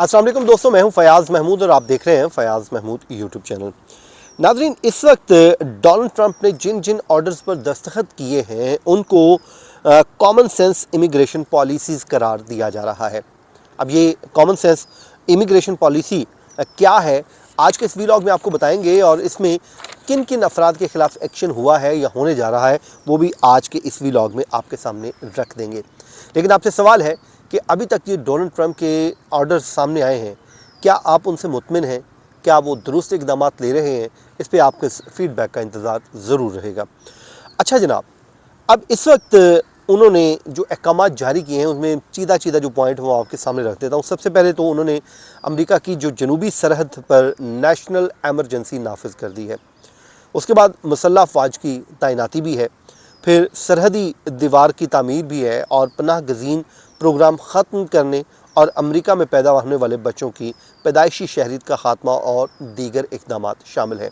अस्सलाम वालेकुम दोस्तों, मैं हूं फयाज़ महमूद और आप देख रहे हैं फयाज़ महमूद यूट्यूब चैनल। नाज़रीन, इस वक्त डोनाल्ड ट्रंप ने जिन जिन ऑर्डर्स पर दस्तखत किए हैं उनको कॉमन सेंस इमिग्रेशन पॉलिसीज़ करार दिया जा रहा है। अब ये कॉमन सेंस इमिग्रेशन पॉलिसी क्या है, आज के इस वीलॉग में आपको बताएंगे और इसमें किन किन अफराद के ख़िलाफ़ एक्शन हुआ है या होने जा रहा है वो भी आज के इस वीलॉग में आपके सामने रख देंगे। लेकिन आपसे सवाल है कि अभी तक ये डोनाल्ड ट्रंप के ऑर्डर्स सामने आए हैं, क्या आप उनसे मुतमिन हैं? क्या वो दुरुस्त इक़दाम ले रहे हैं? इस पे आपके फ़ीडबैक का इंतज़ार ज़रूर रहेगा। अच्छा जनाब, अब इस वक्त उन्होंने जो अहकाम जारी किए हैं उसमें चीदा जो पॉइंट वो आपके सामने रख देता हूँ। सबसे पहले तो उन्होंने अमेरिका की जो जनूबी सरहद पर नेशनल एमरजेंसी नाफिज कर दी है। उसके बाद मुसल्लह फ़ौज की तैनाती भी है, फिर सरहदी दीवार की तामीर भी है और पनाह गज़ीन प्रोग्राम ख़त्म करने और अमेरिका में पैदा होने वाले बच्चों की पैदाइशी शहरियत का ख़ात्मा और दीगर इक़दाम शामिल है।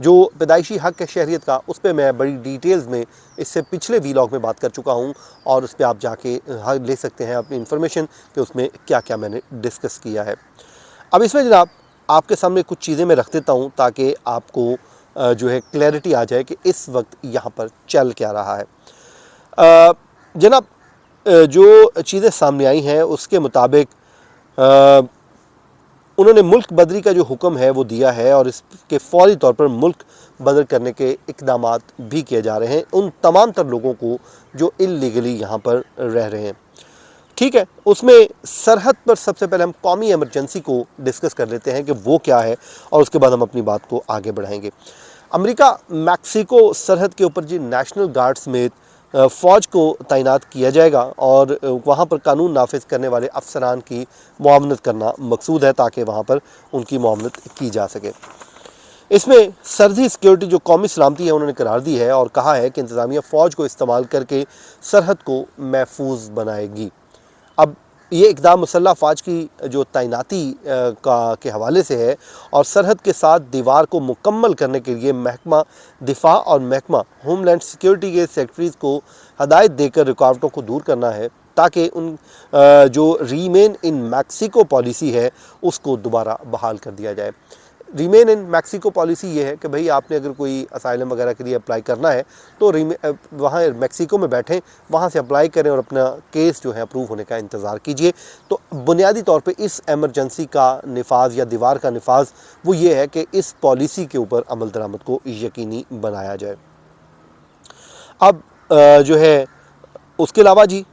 जो पैदाइशी हक़ है शहरियत का, उस पर मैं बड़ी डिटेल्स में इससे पिछले वीलॉग में बात कर चुका हूँ और उस पर आप जाके ले सकते हैं अपनी इन्फॉर्मेशन कि उसमें क्या क्या मैंने डिस्कस किया है। अब इसमें जनाब आपके सामने कुछ चीज़ें मैं रख देता हूँ ताकि आपको जो है क्लैरिटी आ जाए कि इस वक्त यहाँ पर चल क्या रहा है। जनाब, जो चीज़ें सामने आई हैं उसके मुताबिक उन्होंने मुल्क बदरी का जो हुक्म है वो दिया है और इसके फौरी तौर पर मुल्क बदर करने के इक़दाम भी किए जा रहे हैं उन तमाम तर लोगों को जो इल्लीगली यहाँ पर रह रहे हैं। ठीक है, उसमें सरहद पर सबसे पहले हम कौमी एमरजेंसी को डिस्कस कर लेते हैं कि वो क्या है और उसके बाद हम अपनी बात को आगे बढ़ाएंगे। अमेरिका मैक्सिको सरहद के ऊपर जी नेशनल गार्ड समेत फ़ौज को तैनात किया जाएगा और वहाँ पर कानून नाफिज करने वाले अफसरान की मुआवनत करना मकसूद है ताकि वहाँ पर उनकी मुआवनत की जा सके। इसमें सरहदी सिक्योरिटी जो कौमी सलामती है उन्होंने करार दी है और कहा है कि इंतज़ामिया फ़ौज को इस्तेमाल करके सरहद को महफूज बनाएगी। अब ये इक़दाम मुसल्लह फ़ौज की जो तैनाती के हवाले से है और सरहद के साथ दीवार को मुकम्मल करने के लिए महकमा दिफा और महकमा होमलैंड सिक्योरिटी के सेक्रेटरीज़ को हदायत देकर रुकावटों को दूर करना है ताकि उन जो रीमेन इन मैक्सिको पॉलिसी है उसको दोबारा बहाल कर दिया जाए। रीमेन इन मैक्सिको पॉलिसी ये है कि भाई आपने अगर कोई असाइलम वगैरह के लिए अप्लाई करना है तो वहाँ मैक्सिको में बैठें, वहाँ से अप्लाई करें और अपना केस जो है अप्रूव होने का इंतज़ार कीजिए। तो बुनियादी तौर पे इस एमरजेंसी का निफाज या दीवार का निफाज वो ये है कि इस पॉलिसी के ऊपर अमल दरामद को यकीनी बनाया जाए। अब जो है उसके अलावा जी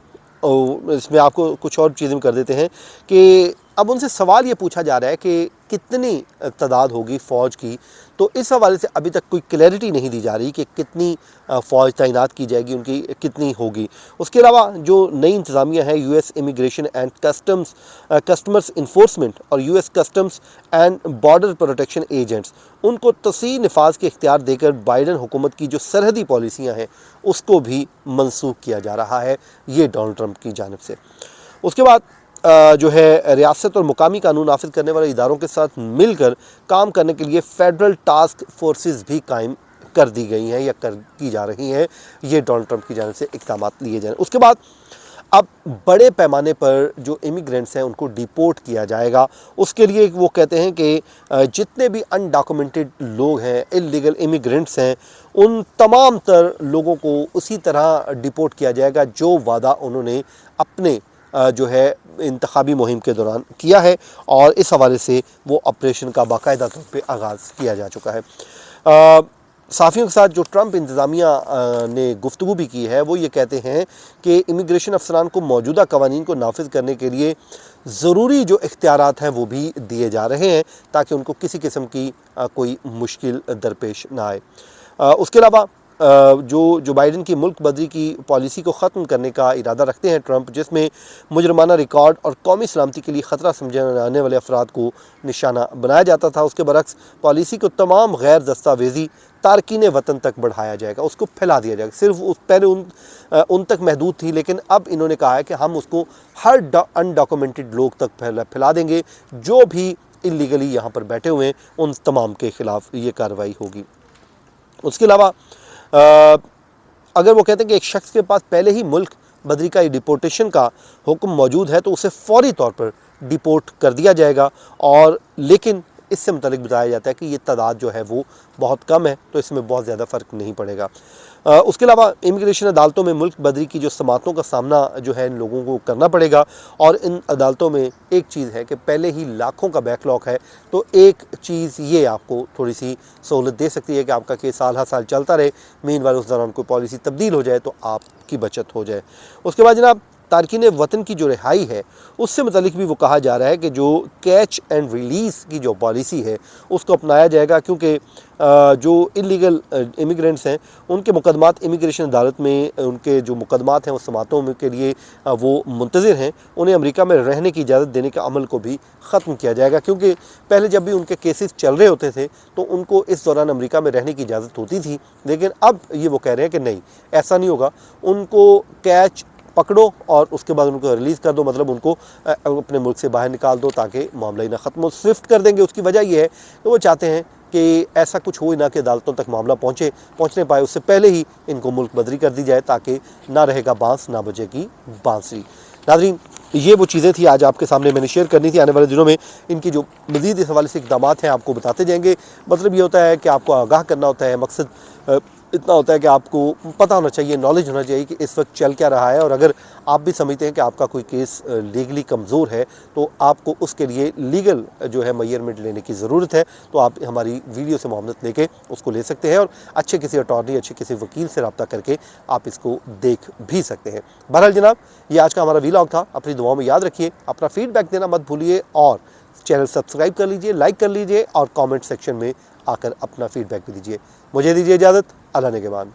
इसमें आपको कुछ और चीज़ें कर देते हैं कि अब उनसे सवाल ये पूछा जा रहा है कि कितनी तादाद होगी फ़ौज की, तो इस हवाले से अभी तक कोई क्लैरिटी नहीं दी जा रही कि कितनी फ़ौज तैनात की जाएगी, उनकी कितनी होगी। उसके अलावा जो नई इंतज़ामिया है US immigration and customers enforcement और US customs and border protection agents, उनको तसी नफाज के इख्तियार देकर बाइडन हुकूमत की जो सरहदी पॉलिसियाँ हैं उसको भी मनसूख किया जा रहा है, ये डोनाल्ड ट्रंप की जानिब से। उसके बाद जो है रियासत और मुकामी कानून नाफिज करने वाले इदारों के साथ मिलकर काम करने के लिए फेडरल टास्क फोर्सेस भी कायम कर दी गई हैं या की जा रही हैं, ये डोनाल्ड ट्रंप की जानिब से इक़दाम लिए जाएँ। उसके बाद अब बड़े पैमाने पर जो इमिग्रेंट्स हैं उनको डिपोर्ट किया जाएगा। उसके लिए वो कहते हैं कि जितने भी अनडॉक्यूमेंटेड लोग हैं, इल्लीगल इमिग्रेंट्स हैं, उन तमाम तर लोगों को उसी तरह डिपोर्ट किया जाएगा जो वादा उन्होंने अपने जो है इंतखाबी मुहिम के दौरान किया है और इस हवाले से वो ऑपरेशन का बाकायदा तौर पे आगाज़ किया जा चुका है। साफ़ियों के साथ जो ट्रंप इंतज़ामिया ने गुफ्तगू भी की है वो ये कहते हैं कि इमिग्रेशन अफसरान को मौजूदा कवानीन को नाफिज करने के लिए ज़रूरी जो इख्तियारात हैं वो भी दिए जा रहे हैं ताकि उनको किसी किस्म की कोई मुश्किल दरपेश ना आए। उसके अलावा जो बाइडन की मुल्क बदरी की पॉलिसी को ख़त्म करने का इरादा रखते हैं ट्रंप, जिसमें मुजरमाना रिकॉर्ड और कौमी सलामती के लिए ख़तरा समझे जाने वाले अफराद को निशाना बनाया जाता था, उसके बरक्स पॉलिसी को तमाम गैर दस्तावेज़ी तारकीन वतन तक बढ़ाया जाएगा, उसको फैला दिया जाएगा। सिर्फ पहले उन तक महदूद थी, लेकिन अब इन्होंने कहा है कि हम उसको हर अनडॉक्यूमेंटेड लोग तक फैला देंगे, जो भी इल्लीगली यहाँ पर बैठे हुए हैं उन तमाम के ख़िलाफ़ ये कार्रवाई होगी। उसके अलावा अगर वो कहते हैं कि एक शख्स के पास पहले ही मुल्क बदरी का डिपोर्टेशन का हुक्म मौजूद है तो उसे फौरी तौर पर ڈیپورٹ کر دیا جائے گا، اور لیکن اس سے متعلق بتایا جاتا ہے کہ یہ تعداد جو ہے وہ بہت کم ہے، تو اس میں بہت زیادہ فرق نہیں پڑے گا۔ اس کے علاوہ امیگریشن عدالتوں میں ملک بدری کی جو سماعتوں کا سامنا جو ہے ان لوگوں کو کرنا پڑے گا، اور ان عدالتوں میں ایک چیز ہے کہ پہلے ہی لاکھوں کا بیک لاگ ہے، تو ایک چیز یہ آپ کو تھوڑی سی سہولت دے سکتی ہے کہ آپ کا کیس سال ہر سال چلتا رہے، مین وال اس دوران کوئی پالیسی تبدیل ہو جائے تو آپ کی بچت ہو جائے۔ اس کے بعد جناب تارکین وطن کی جو رہائی ہے اس سے متعلق بھی وہ کہا جا رہا ہے کہ جو کیچ اینڈ ریلیز کی جو پالیسی ہے اس کو اپنایا جائے گا، کیونکہ جو انلیگل امیگرینٹس ہیں ان کے مقدمات امیگریشن عدالت میں، ان کے جو مقدمات ہیں وہ سماعتوں کے لیے وہ منتظر ہیں، انہیں امریکہ میں رہنے کی اجازت دینے کے عمل کو بھی ختم کیا جائے گا، کیونکہ پہلے جب بھی ان کے کیسز چل رہے ہوتے تھے تو ان کو اس دوران امریکہ میں رہنے کی اجازت ہوتی تھی، لیکن اب یہ وہ کہہ رہے ہیں کہ نہیں، ایسا نہیں ہوگا، ان کو کیچ پکڑو اور اس کے بعد ان کو ریلیز کر دو، مطلب ان کو اپنے ملک سے باہر نکال دو تاکہ معاملہ ہی نہ ختم ہو۔ سوئفٹ کر دیں گے، اس کی وجہ یہ ہے کہ وہ چاہتے ہیں کہ ایسا کچھ ہو ہی نہ کہ عدالتوں تک معاملہ پہنچنے پائے، اس سے پہلے ہی ان کو ملک بدری کر دی جائے تاکہ نہ رہے گا بانس نہ بجے گی بانسری۔ ناظرین، یہ وہ چیزیں تھیں آج آپ کے سامنے میں نے شیئر کرنی تھی۔ آنے والے دنوں میں ان کی جو مزید اس حوالے سے اقدامات ہیں آپ کو بتاتے جائیں گے۔ مطلب یہ ہوتا ہے کہ آپ کو آگاہ کرنا ہوتا ہے، مقصد اتنا ہوتا ہے کہ آپ کو پتہ ہونا چاہیے، نالج ہونا چاہیے کہ اس وقت چل کیا رہا ہے، اور اگر آپ بھی سمجھتے ہیں کہ آپ کا کوئی کیس لیگلی کمزور ہے تو آپ کو اس کے لیے لیگل جو ہے میئرمنٹ لینے کی ضرورت ہے، تو آپ ہماری ویڈیو سے معاونت لے کے اس کو لے سکتے ہیں، اور اچھے کسی اٹارنی، اچھے کسی وکیل سے رابطہ کر کے آپ اس کو دیکھ بھی سکتے ہیں۔ بہرحال جناب، یہ آج کا ہمارا ویلاگ تھا۔ اپنی دعاؤں میں یاد رکھیے، اپنا فیڈ بیک دینا مت بھولیے، اور چینل سبسکرائب کر لیجئے، لائک کر لیجئے، اور کامنٹ سیکشن میں آ کر اپنا فیڈ بیک بھی دیجئے۔ مجھے دیجیے اجازت، اللہ نگہبان۔